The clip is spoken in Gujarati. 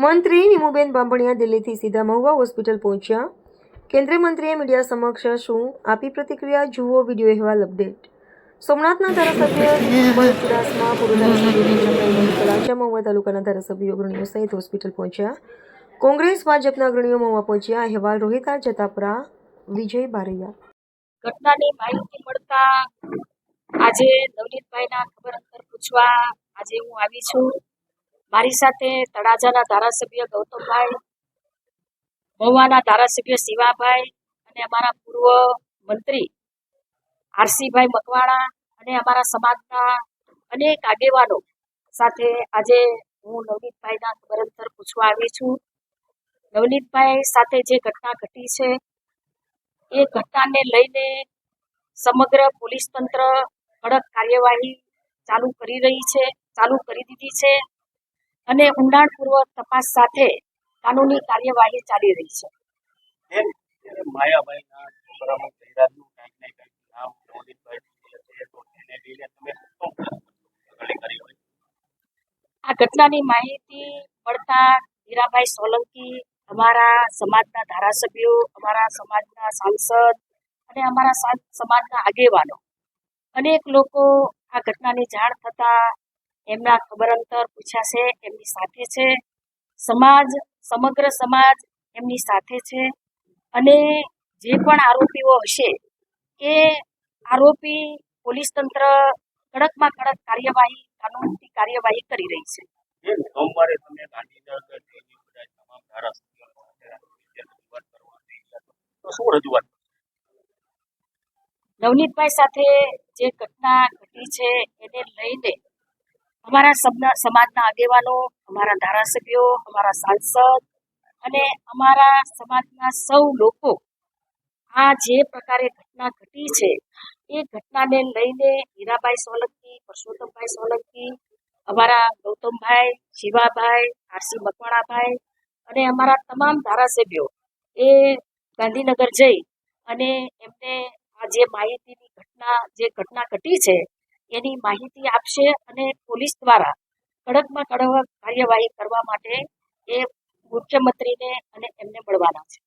મંત્રી નીમુબેન બાંભણિયા દિલ્હીથી સીધા મહુવા હોસ્પિટલ પહોંચ્યા. કેન્દ્રીય મંત્રીએ મીડિયા સમક્ષ શું આપી પ્રતિક્રિયા, જુઓ વિડીયો અહેવાલ અપડેટ. સોમનાથના ધારાસભ્ય નિકુંબર ચુડાસમા, પૂર્વ ધારાસભ્ય પંચાભાઈ તળાજા, મહુવા તાલુકાના ધારાસભ્યો અગ્રણીઓ સહિત હોસ્પિટલ પહોંચ્યા. કોંગ્રેસ ભાજપના અગ્રણીઓ મહુવા પહોંચ્યા. અહેવાલ રોહિતા જતાપરા, વિજય બારૈયા. ઘટનાની માહિતી મળતા આજે નવનીતભાઈના ખબર અંતર પૂછવા આજે હું આવી છું. મારી સાથે તળાજાના ધારાસભ્ય ગૌતમભાઈ, મહુવાના ધારાસભ્ય શિવાભાઈ અને અમારા પૂર્વ મંત્રી આરસીભાઈ મકવાણા અને અમારા સમાજના અનેક આગેવાનો સાથે આજે હું નવનીતભાઈના ખબર અંતર પૂછવા આવી છું. નવનીતભાઈ સાથે જે ઘટના ઘટી છે એ ઘટનાને લઈને સમગ્ર પોલીસ તંત્ર કડક કાર્યવાહી ચાલુ કરી દીધી છે અને ઊંડાણપૂર્વક તપાસ સાથે કાનૂની કાર્યવાહી ચાલી રહી છે. આ ઘટનાની માહિતી મળતા હીરાભાઈ સોલંકી, અમારા સમાજના ધારાસભ્યો, અમારા સમાજના સાંસદ અને અમારા સમાજના આગેવાનો અનેક લોકો આ ઘટનાની જાણ થતા એમના ખબર અંતર પૂછ્યા છે. એમની સાથે છે સમગ્ર સમાજ એમની સાથે છે અને જે પણ આરોપીઓ હશે એ આરોપી પોલીસ તંત્ર કડકમાં કડક કાર્યવાહી, કાનૂની કાર્યવાહી કરી રહી છે. સોમવારે તમે ગાંધીનગર તમામ ધારાસભ્યો રજૂઆત નવનીતભાઈ સાથે જે ઘટના ઘટી છે એને લઈને અમારા સમાજના આગેવાનો, અમારા ધારાસભ્યો, અમારા સાંસદ અને અમારા સમાજના સૌ લોકો આ જે પ્રકારે ઘટના ઘટી છે એ ઘટનાને લઈને હીરાભાઈ સોલંકી, પરસોત્તમભાઈ સોલંકી, અમારા ગૌતમભાઈ, શિવાભાઈ, આરસી મકવાણાભાઈ અને અમારા તમામ ધારાસભ્યો એ ગાંધીનગર જઈ અને એમને આ જે માહિતીની ઘટના ઘટી છે એની માહિતી આપશે અને પોલીસ દ્વારા કડકમાં કડક કાર્યવાહી કરવા માટે એ મુખ્યમંત્રીને અને એમને મળવાના છે.